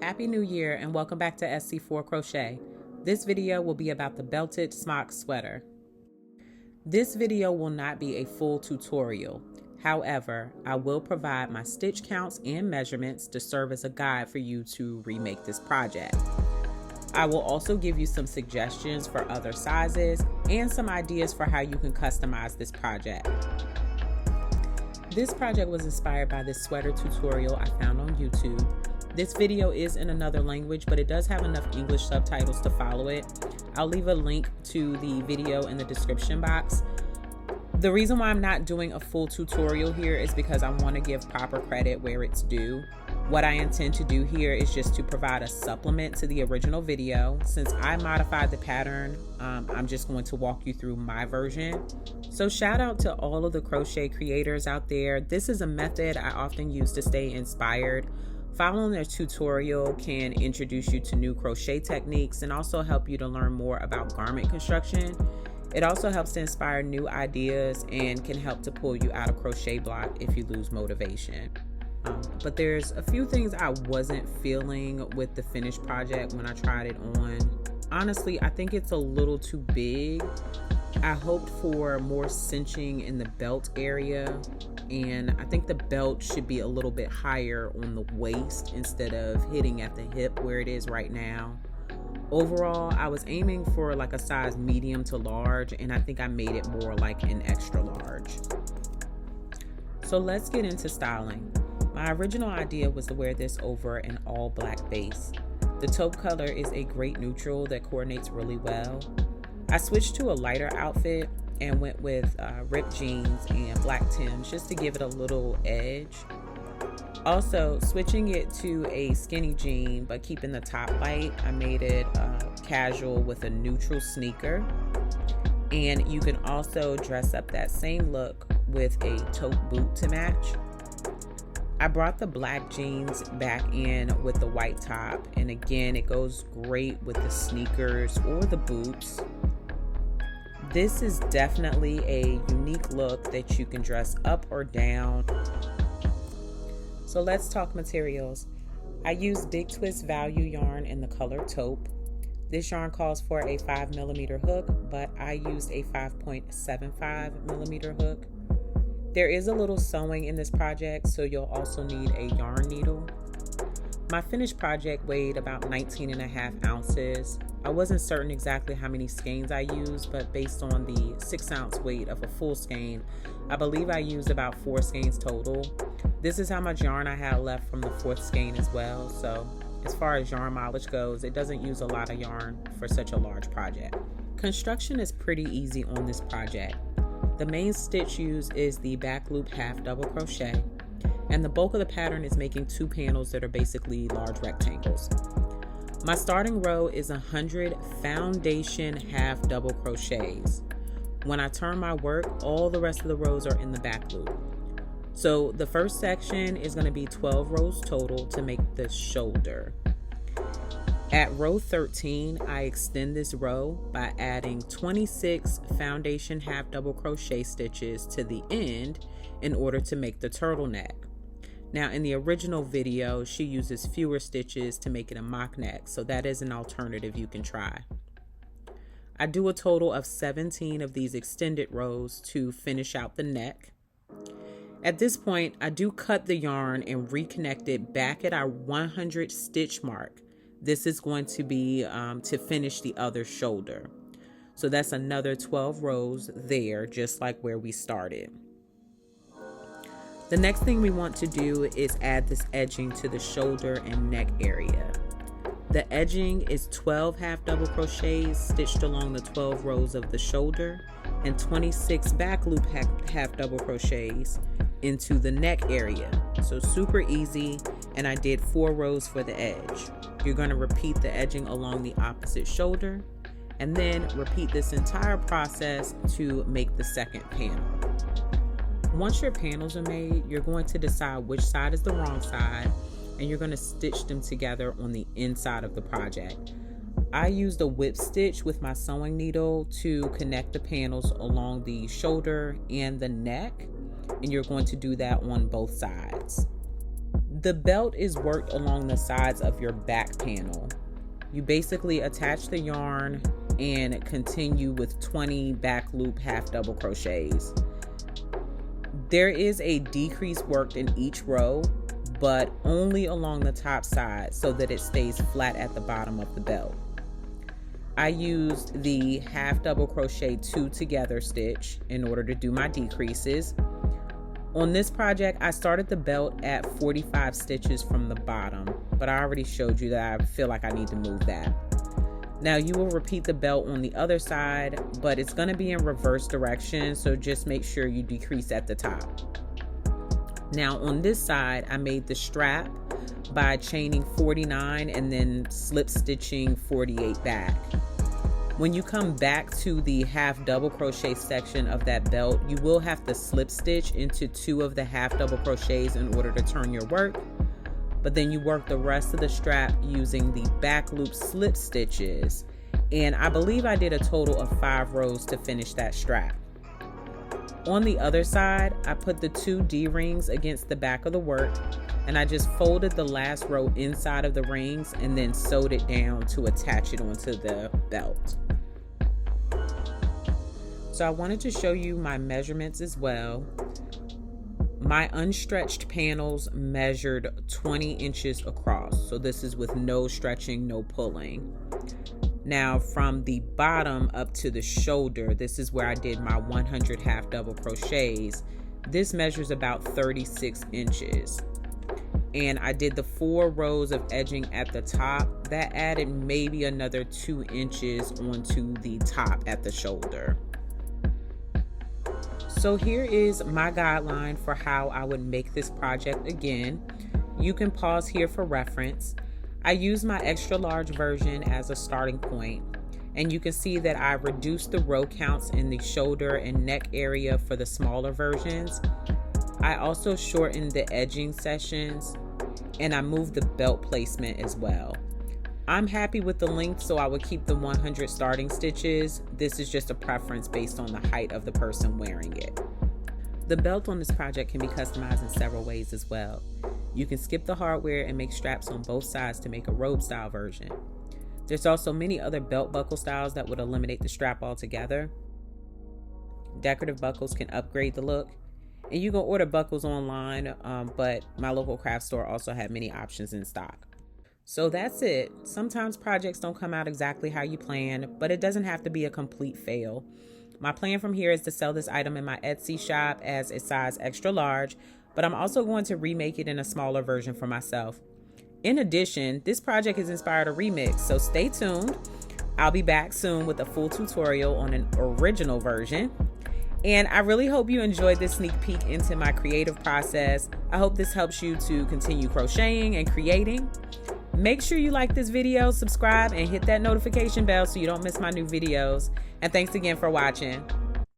Happy New Year and welcome back to SC4Crochet. This video will be about the Belted Smock Sweater. This video will not be a full tutorial. However, I will provide my stitch counts and measurements to serve as a guide for you to remake this project. I will also give you some suggestions for other sizes and some ideas for how you can customize this project. This project was inspired by this sweater tutorial I found on YouTube. This video is in another language, but it does have enough English subtitles to follow it. I'll leave a link to the video in the description box. The reason why I'm not doing a full tutorial here is because I want to give proper credit where it's due. What I intend to do here is just to provide a supplement to the original video. Since I modified the pattern, I'm just going to walk you through my version. So shout out to all of the crochet creators out there. This is a method I often use to stay inspired. Following their tutorial can introduce you to new crochet techniques and also help you to learn more about garment construction. It also helps to inspire new ideas and can help to pull you out of crochet block if you lose motivation. But there's a few things I wasn't feeling with the finished project when I tried it on. Honestly, I think it's a little too big. I hoped for more cinching in the belt area, and I think the belt should be a little bit higher on the waist instead of hitting at the hip where it is right now. Overall, I was aiming for like a size medium to large, and I think I made it more like an extra large. So let's get into styling. My original idea was to wear this over an all black base. The taupe color is a great neutral that coordinates really well. I switched to a lighter outfit and went with ripped jeans and black Tims just to give it a little edge. Also, switching it to a skinny jean but keeping the top light, I made it casual with a neutral sneaker. And you can also dress up that same look with a taupe boot to match. I brought the black jeans back in with the white top, and again, it goes great with the sneakers or the boots. This is definitely a unique look that you can dress up or down. So let's talk materials. I used Big Twist Value yarn in the color taupe. This yarn calls for a 5mm hook, but I used a 5.75mm hook. There is a little sewing in this project, so you'll also need a yarn needle. My finished project weighed about 19.5 ounces. I wasn't certain exactly how many skeins I used, but based on the 6-ounce weight of a full skein, I believe I used about 4 skeins total. This is how much yarn I had left from the 4th skein as well, so as far as yarn mileage goes, it doesn't use a lot of yarn for such a large project. Construction is pretty easy on this project. The main stitch used is the back loop half double crochet, and the bulk of the pattern is making 2 panels that are basically large rectangles. My starting row is 100 foundation half double crochets. When I turn my work, all the rest of the rows are in the back loop. So the first section is going to be 12 rows total to make the shoulder. At row 13, I extend this row by adding 26 foundation half double crochet stitches to the end in order to make the turtleneck. Now in the original video, she uses fewer stitches to make it a mock neck, so that is an alternative you can try. I do a total of 17 of these extended rows to finish out the neck. At this point, I do cut the yarn and reconnect it back at our 100 stitch mark. This is going to be to finish the other shoulder. So that's another 12 rows there, just like where we started. The next thing we want to do is add this edging to the shoulder and neck area. The edging is 12 half double crochets stitched along the 12 rows of the shoulder and 26 back loop half double crochets into the neck area. So super easy, and I did 4 rows for the edge. You're going to repeat the edging along the opposite shoulder and then repeat this entire process to make the second panel. Once your panels are made, you're going to decide which side is the wrong side, and you're going to stitch them together on the inside of the project. I used a whip stitch with my sewing needle to connect the panels along the shoulder and the neck, and you're going to do that on both sides. The belt is worked along the sides of your back panel. You basically attach the yarn and continue with 20 back loop half double crochets. There is a decrease worked in each row, but only along the top side so that it stays flat at the bottom of the belt. I used the half double crochet 2 together stitch in order to do my decreases. On this project, I started the belt at 45 stitches from the bottom, but I already showed you that I feel like I need to move that. Now you will repeat the belt on the other side, but it's going to be in reverse direction, so just make sure you decrease at the top. Now on this side, I made the strap by chaining 49 and then slip stitching 48 back. When you come back to the half double crochet section of that belt, you will have to slip stitch into 2 of the half double crochets in order to turn your work, but then you work the rest of the strap using the back loop slip stitches, and I believe I did a total of 5 rows to finish that strap. On the other side, I put the 2 D-rings against the back of the work, and I just folded the last row inside of the rings and then sewed it down to attach it onto the belt. So I wanted to show you my measurements as well. My unstretched panels measured 20 inches across, so this is with no stretching, no pulling. Now from the bottom up to the shoulder, this is where I did my 100 half double crochets. This measures about 36 inches. And I did the 4 rows of edging at the top. That added maybe another 2 inches onto the top at the shoulder. So here is my guideline for how I would make this project again. You can pause here for reference. I use my extra large version as a starting point, and you can see that I reduced the row counts in the shoulder and neck area for the smaller versions. I also shortened the edging sections, and I moved the belt placement as well. I'm happy with the length, so I would keep the 100 starting stitches. This is just a preference based on the height of the person wearing it. The belt on this project can be customized in several ways as well. You can skip the hardware and make straps on both sides to make a robe style version. There's also many other belt buckle styles that would eliminate the strap altogether. Decorative buckles can upgrade the look. And you can order buckles online, but my local craft store also had many options in stock. So that's it. Sometimes projects don't come out exactly how you plan, but it doesn't have to be a complete fail. My plan from here is to sell this item in my Etsy shop as a size extra large, but I'm also going to remake it in a smaller version for myself. In addition, this project has inspired a remix, so stay tuned. I'll be back soon with a full tutorial on an original version. And I really hope you enjoyed this sneak peek into my creative process. I hope this helps you to continue crocheting and creating. Make sure you like this video, subscribe, and hit that notification bell so you don't miss my new videos. And thanks again for watching.